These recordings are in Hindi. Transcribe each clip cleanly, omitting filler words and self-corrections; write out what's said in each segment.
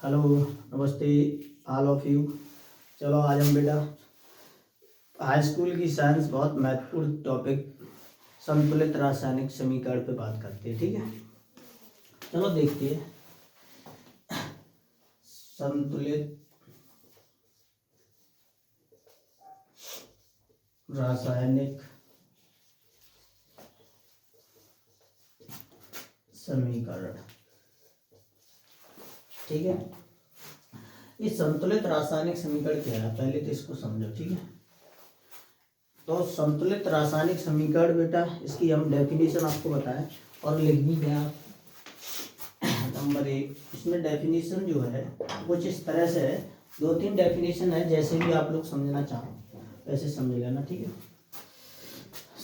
हेलो, नमस्ते ऑल ऑफ यू। चलो आज हम बेटा हाई स्कूल की साइंस बहुत महत्वपूर्ण टॉपिक संतुलित रासायनिक समीकरण पे बात करते हैं। ठीक है, चलो देखते हैं संतुलित रासायनिक समीकरण। ठीक है, ये संतुलित रासायनिक समीकरण क्या है पहले तो इसको समझो। ठीक है, तो संतुलित रासायनिक समीकरण बेटा इसकी हम डेफिनेशन आपको बताएं और लिख भी दें आप। नंबर 1, इसमें डेफिनेशन जो है कुछ इस तरह से है। 2-3 डेफिनेशन है, जैसे भी आप लोग समझना चाहो वैसे समझ लेना। ठीक है,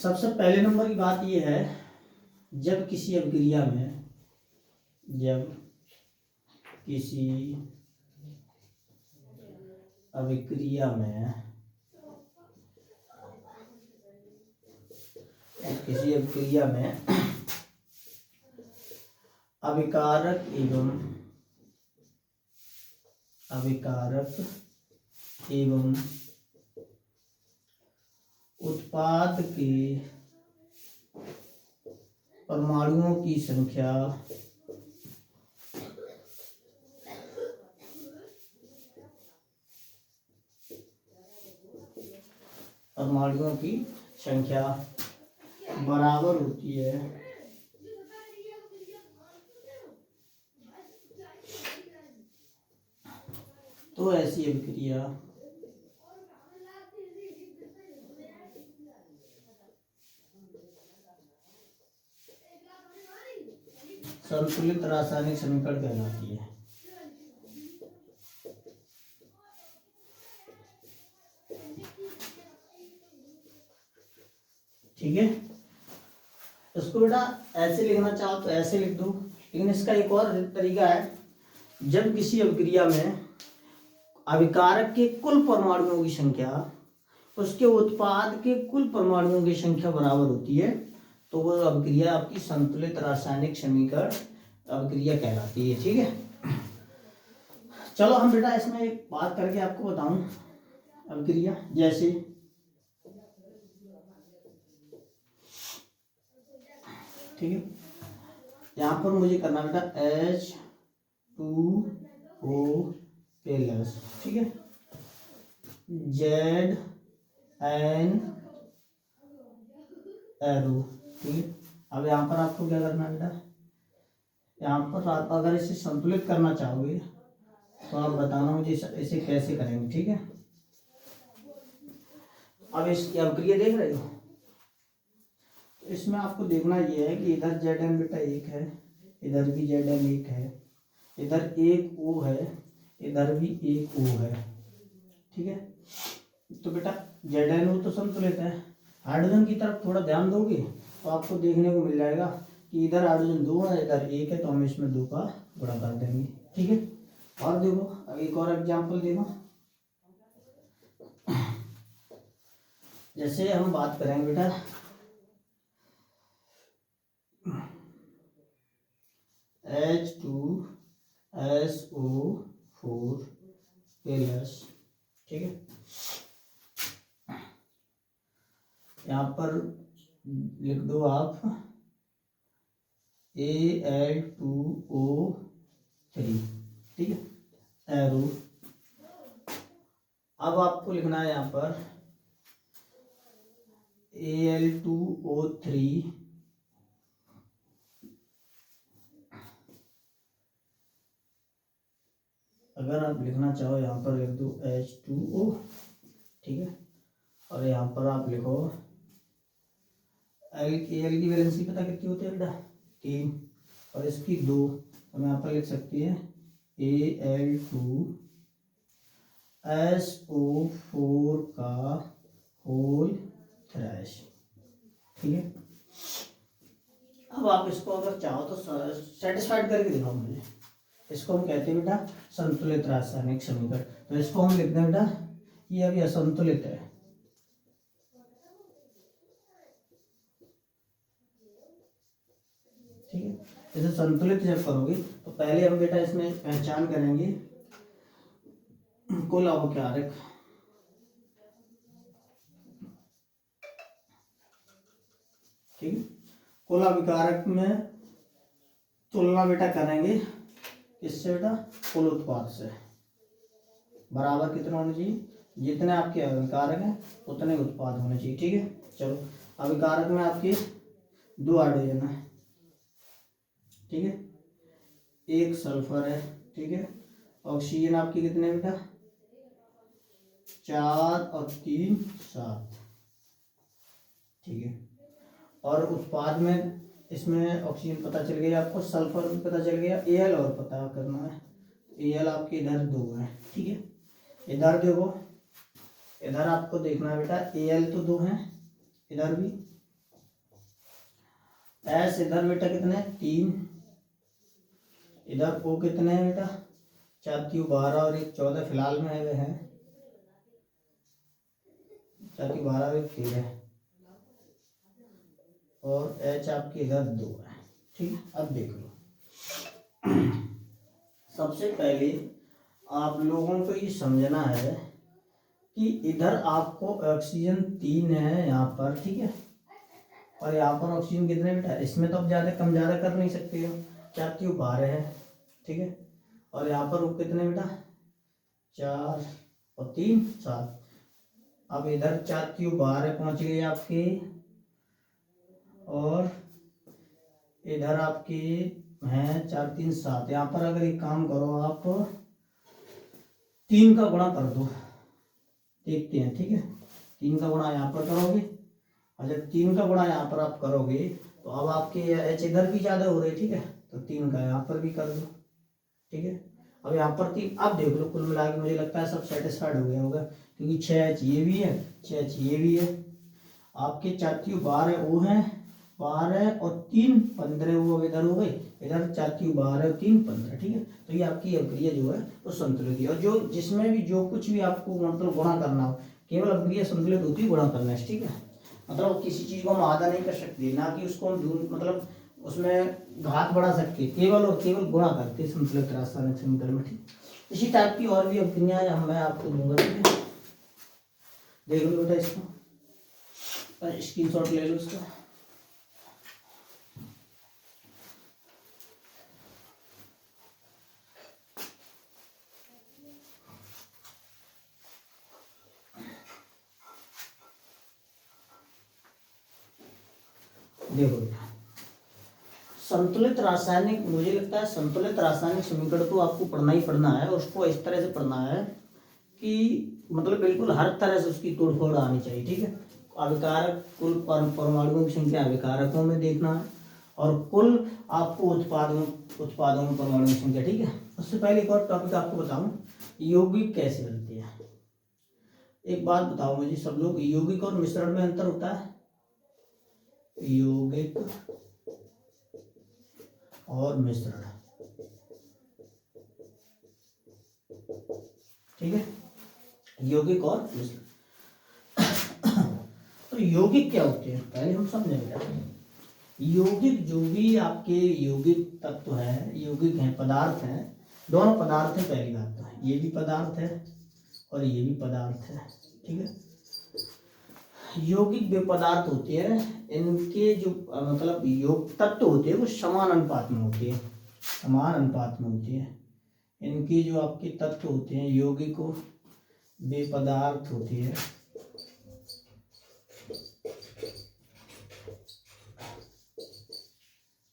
सबसे पहले नंबर की बात यह है, जब किसी अभिक्रिया में किसी अभिक्रिया में अभिकारक एवं उत्पाद के परमाणुओं की संख्या बराबर होती है तो ऐसी अभिक्रिया संतुलित रासायनिक समीकरण कहलाती है। ठीक है, इसको बेटा ऐसे लिखना चाहो तो ऐसे लिख दो, लेकिन इसका एक और तरीका है। जब किसी अभिक्रिया में अभिकारक के कुल परमाणुओं की संख्या उसके उत्पाद के कुल परमाणुओं की संख्या बराबर होती है तो वो अभिक्रिया आपकी संतुलित रासायनिक समीकरण अभिक्रिया कहलाती है। ठीक है, चलो हम बेटा इसमें एक बात करके आपको बताऊं अभिक्रिया। जैसे ठीक है, यहाँ पर मुझे करना बेटा H2O प्लस, ठीक है, ZN एरो। ठीक है, अब यहाँ पर आपको क्या करना है बेटा, यहाँ पर आप अगर इसे संतुलित करना चाहोगे तो आप बताना मुझे इसे कैसे करेंगे। ठीक है, अब इसकी अभिक्रिया देख रहे हो, तो इसमें आपको देखना ये है कि इधर ZN बेटा 1 है, इधर भी ZN 1 है, इधर एक O है, इधर भी एक O है। ठीक है, तो बेटा ZNO तो संतुलित है। हाइड्रोजन की तरफ थोड़ा ध्यान दोगे तो आपको देखने को मिल जाएगा कि इधर हाइड्रोजन 2 है, इधर 1 है, तो हम इसमें 2 का गुणा कर देंगे। ठीक है, और देखो अब एक और एग्जाम्पल देखो। जैसे हम बात करेंगे बेटा H2SO4 प्लस, ठीक है, यहाँ पर लिख दो आप Al2O3, ठीक है, एरो। अब आपको लिखना है यहाँ पर Al2O3 अगर आप लिखना चाहो यहाँ पर लिख दो H2O, ठीक है, और यहाँ पर आप लिखो एल की वैलेंसी पता कितनी होती है बेटा 3 और इसकी 2, तो हम यहाँ पर लिख सकते हैं Al2SO4 का होल थ्राइस। ठीक है, अब आप इसको अगर चाहो तो सेटिस्फाइड करके दिखाओ मुझे। इसको हम कहते हैं बेटा संतुलित रासायनिक समीकरण। तो इसको हम लिखते हैं बेटा ये अभी असंतुलित है। ठीक है, जैसे संतुलित जब करोगे तो पहले हम बेटा इसमें पहचान करेंगे कुल अवकारक। ठीक है, कुल अवकारक में तुलना बेटा करेंगे किससे बेटा, कुल उत्पाद से। बराबर कितना होना चाहिए, जितने आपके अभिकारक हैं उतने उत्पाद होने चाहिए। ठीक है, चलो अभिकारक में आपके 2 हाइड्रोजन है। ठीक है, 1 सल्फर है। ठीक है, ऑक्सीजन आपकी कितने बेटा, 4 और 3 7। ठीक है, और उत्पाद में इसमें ऑक्सीजन पता चल गया आपको, सल्फर भी पता चल गया, Al और पता करना है। Al आपके इधर 2 है। ठीक है, इधर देखो, इधर आपको देखना है बेटा, Al तो 2 है, इधर भी S इधर बेटा कितने 3, इधर O कितने हैं बेटा 4 3 12 और 1 14, फिलहाल में वे हैं 4 3 12 और 1 13, और H आपकी इधर 2 है। ठीक है, अब देख लो सबसे पहले आप लोगों को ये समझना है कि इधर आपको ऑक्सीजन 3 है यहाँ पर। ठीक है, और यहाँ पर ऑक्सीजन कितने बेटा, इसमें तो आप ज़्यादा कम ज़्यादा कर नहीं सकते हो, 4 3 12 है। ठीक है, और यहाँ पर वो कितने बेटा 4 और 3 7। अब इधर 4 3 12 पहुँच गए आपके, और इधर आपके हैं 4 3 7। यहाँ पर अगर एक काम करो, आप 3 का गुणा कर दो, देखते हैं। ठीक है, 3 का गुणा यहाँ पर करोगे, और जब 3 का गुणा यहाँ पर आप करोगे तो अब आपके H इधर भी ज़्यादा हो रहे। ठीक है, तो 3 का यहाँ पर भी कर दो। ठीक है, अब यहाँ पर 3, अब देख लो कुल मिला के मुझे लगता है सब सेटिस्फाइड हो गया होगा, क्योंकि 6H ये भी है, 6H ये भी है, आपके 4 3 12 वो हैं 12 और 3 15, वो इधर हो गए, इधर 4 3 12 और 3 15। ठीक है, तो ये आपकी अभिक्रिया जो है वो संतुलित है, और जो जिसमें भी जो कुछ भी आपको मतलब गुणा करना हो, केवल अभिक्रिया संतुलित होती है, गुणा करना है। ठीक है, मतलब किसी चीज़ को हम आधा नहीं कर सकते, ना कि उसको हम मतलब उसमें घात बढ़ा सकते, केवल और केवल गुणा करते संतुलित रासायनिक समीकरण में। ठीक, इसी टाइप की और भी अभिक्रियाएं मैं आपको दूंगा। ठीक है, देख लो बेटा इसको, स्क्रीनशॉट ले लो इसका। देखो बेटा, संतुलित रासायनिक, मुझे लगता है संतुलित रासायनिक समीकरण तो आपको पढ़ना ही पढ़ना है, और उसको इस तरह से पढ़ना है कि मतलब बिल्कुल हर तरह से उसकी तोड़फोड़ आनी चाहिए। ठीक है, अभिकारक कुल परमाणुओं की संख्या अभिकारकों में देखना है, और कुल आपको उत्पादों में परमाणुओं की संख्या। ठीक है, उससे पहले एक और टॉपिक आपको बताऊं, यौगिक कैसे बनते हैं। एक बात बताओ मुझे सब लोग, यौगिक और मिश्रण में अंतर होता है, यौगिक और मिश्रण। ठीक है, यौगिक और मिश्रण। तो यौगिक क्या होते हैं पहले हम समझेंगे। यौगिक जो भी आपके यौगिक तत्व है, यौगिक हैं, पदार्थ हैं, दोनों पदार्थ हैं। पहली बात तो ये भी पदार्थ है और ये भी पदार्थ है। ठीक है, यौगिक वे पदार्थ होते हैं, इनके जो मतलब योग तत्व होते हैं वो समान अनुपात में होते हैं, समान अनुपात में होते हैं। इनके जो आपके तत्व होते हैं यौगिक वे पदार्थ होते हैं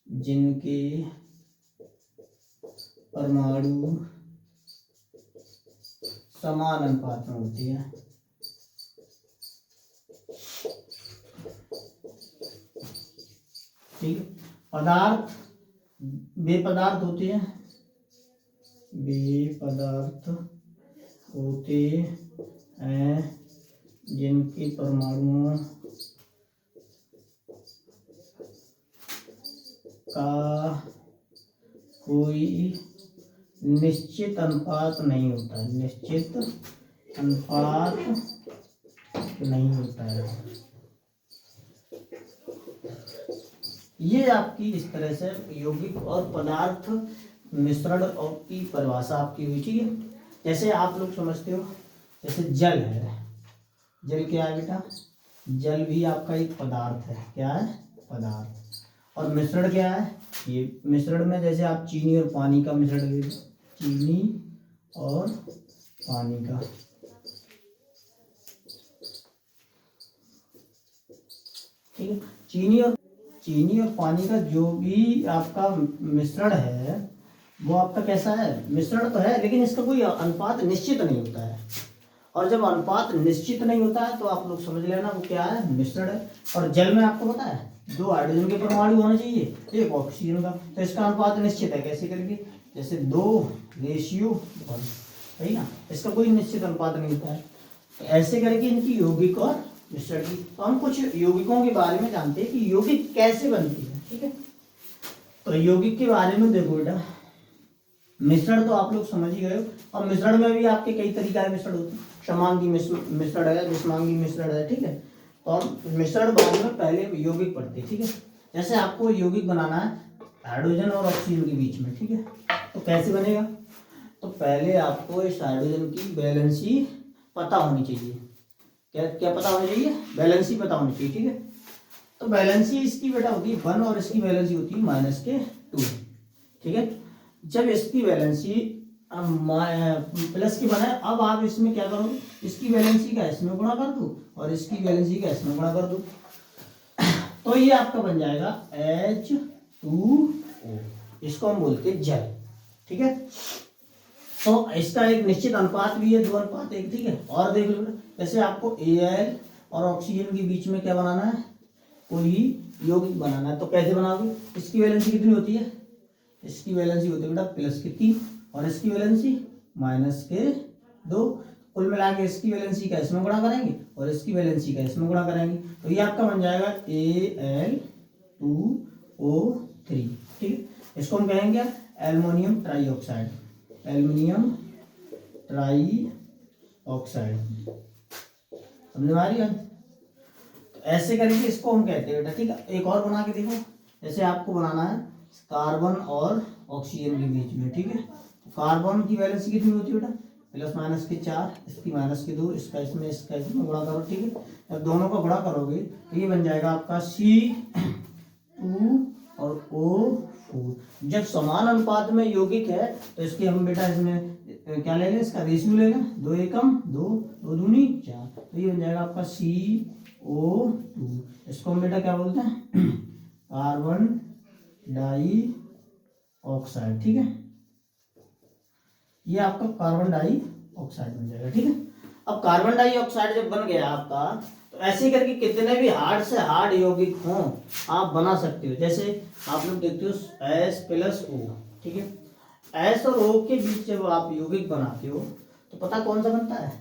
जिनके परमाणु समान अनुपात में होते हैं। ठीक है, पदार्थ वे पदार्थ होते हैं, वे पदार्थ होते हैं जिनके परमाणुओं का कोई निश्चित अनुपात नहीं होता है, निश्चित अनुपात नहीं होता है। ये आपकी इस तरह से यौगिक और पदार्थ मिश्रण और की परिभाषा आपकी हुई, ठीक है। जैसे आप लोग समझते हो, जैसे जल है, जल क्या है बेटा, जल भी आपका एक पदार्थ है, क्या है, पदार्थ। और मिश्रण क्या है, ये मिश्रण में जैसे आप चीनी और पानी का मिश्रण ले लो, चीनी और पानी का, ठीक है। चीनी और पानी का जो भी आपका मिश्रण है वो आपका कैसा है, मिश्रण तो है, लेकिन इसका कोई अनुपात निश्चित नहीं होता है। और जब अनुपात निश्चित नहीं होता है तो आप लोग समझ लेना वो क्या है, मिश्रण है। और जल में आपको पता है 2 हाइड्रोजन के परमाणु होने चाहिए, 1 ऑक्सीजन का, तो इसका अनुपात निश्चित है। कैसे करके, जैसे 2:1, सही ना, इसका कोई निश्चित अनुपात नहीं होता है। तो ऐसे करके इनकी यौगिक और मिश्रण की, तो हम कुछ यौगिकों के बारे में जानते हैं कि यौगिक कैसे बनती है, ठीक है। तो यौगिक के बारे में देखो बेटा, मिश्रण तो आप लोग समझ ही गए हो, और मिश्रण में भी आपके कई तरीका के मिश्रण होते हैं, समांगी मिश्रण है, विषमांगी मिश्रण है, ठीक है। तो हम मिश्रण बाद में, पहले यौगिक पढ़ते हैं, ठीक है। जैसे आपको यौगिक बनाना है हाइड्रोजन और ऑक्सीजन के बीच में, ठीक है, तो कैसे बनेगा, तो पहले आपको इस हाइड्रोजन की वैलेंसी पता होनी चाहिए। क्या क्या पता होनी चाहिए, वैलेंसी पता होनी चाहिए, ठीक है। तो वैलेंसी इसकी बेटा होती है 1 और इसकी वैलेंसी होती है -2, ठीक है। जब इसकी वैलेंसी प्लस की बनाए, अब आप इसमें क्या करो, इसकी वैलेंसी का इसमें गुणा कर दो और इसकी वैलेंसी का इसमें गुणा कर दो, तो ये आपका बन जाएगा H2O, इसको हम बोलते हैं जल, ठीक है। तो इसका एक निश्चित अनुपात भी है, 2:1, ठीक है। और देख लो जैसे आपको Al और ऑक्सीजन के बीच में क्या बनाना है, कोई यौगिक बनाना है, तो कैसे बनाओगे, इसकी वैलेंसी कितनी होती है, इसकी वैलेंसी होती है बेटा +3 और इसकी वैलेंसी -2, कुल मिला के इसकी वैलेंसी का इसमें गुणा करेंगे और इसकी वैलेंसी का इसमें गुणा करेंगे, तो ये आपका बन जाएगा Al2O3, ठीक है। इसको हम कहेंगे एल्युमिनियम ट्राइऑक्साइड, एल्युमिनियम ट्राइऑक्साइड, समझ में आ रही है। तो ऐसे करके इसको हम कहते हैं बेटा, ठीक है। एक और बना के देखो, जैसे आपको बनाना है कार्बन और ऑक्सीजन के बीच में, ठीक है। तो कार्बन की वैलेंसी कितनी होती है बेटा, +-4, इसकी -2, इसका इसमें गुणा करो, ठीक है। जब दोनों का गुणा करोगे तो ये बन जाएगा आपका C2 और O4। जब समान अनुपात में यौगिक है तो इसकी हम बेटा इसमें क्या ले लें, इसका रेशियो ले लें, 2 एकम 2, 2 दूनी 4, तो ये बन जाएगा आपका CO2। इसको हम बेटा क्या बोलते हैं, कार्बन डाइऑक्साइड, ठीक है। ये आपका कार्बन डाइऑक्साइड बन जाएगा, ठीक है। अब कार्बन डाइऑक्साइड जब बन गया आपका, तो ऐसे करके कितने भी हार्ड से हार्ड यौगिक हों आप बना सकते हो। जैसे आप लोग देखते हो H+O, ठीक है। S और O के बीच जब आप यौगिक बनाते हो तो पता कौन सा बनता है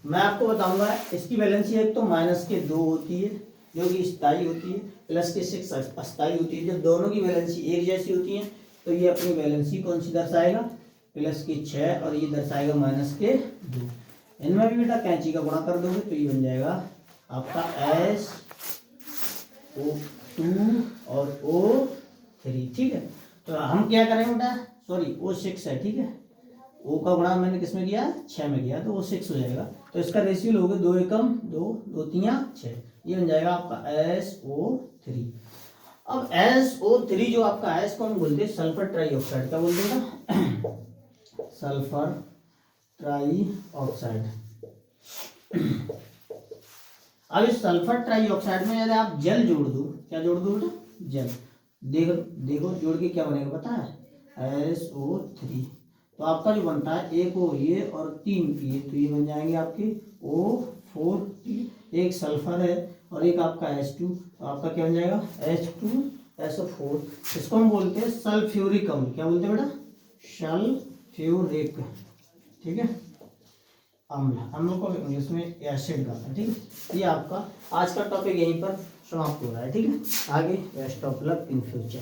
मैं आपको बताऊंगा। इसकी वैलेंसी एक तो -2 होती है जो कि स्थायी होती है, +6 अस्थायी होती है। जब दोनों की वैलेंसी एक जैसी होती है तो ये अपनी वैलेंसी कौन सी दर्शाएगा, +6 और ये दर्शाएगा -2। इनमें भी बेटा कैंची का गुणा कर दोगे तो ये बन जाएगा आपका SO2 और O3, ठीक है। तो हम क्या करेंगे बेटा, सॉरी O6 है, ठीक है। O का गुणा मैंने किस में किया, 6 में किया, तो O6 हो जाएगा। तो इसका रेशियो लोगे 2 एकम 2, 2 3 6, ये बन जाएगा आपका SO3। अब SO3 जो आपका है इसको हम बोलते हैं सल्फर ट्राइऑक्साइड, क्या बोलते हैं ना सल्फर ट्राइऑक्साइड। अब इस सल्फर ट्राइऑक्साइड में यदि आप जल जोड़ दो, क्या जोड़ दो बेटा, जल, देखो देखो जोड़ के क्या बनेगा पता है, SO3। तो आपका जो बनता है एक O ये और 3 P, तो ये बन जाएंगे आपके O4T। एक सल्फर है और एक आपका H2, तो आपका क्या बन जाएगा H2SO4। इसको हम बोलते हैं सल्फ्यूरिक अम्ल, क्या बोलते हैं बेटा, सल्फ्यूरिक, ठीक है, अम्ल। हम लोग को इंग्लिश में एसिड कहते हैं, ठीक है। ये आपका आज का टॉपिक यहीं पर समाप्त हो रहा है, ठीक है। आगे best of luck in future.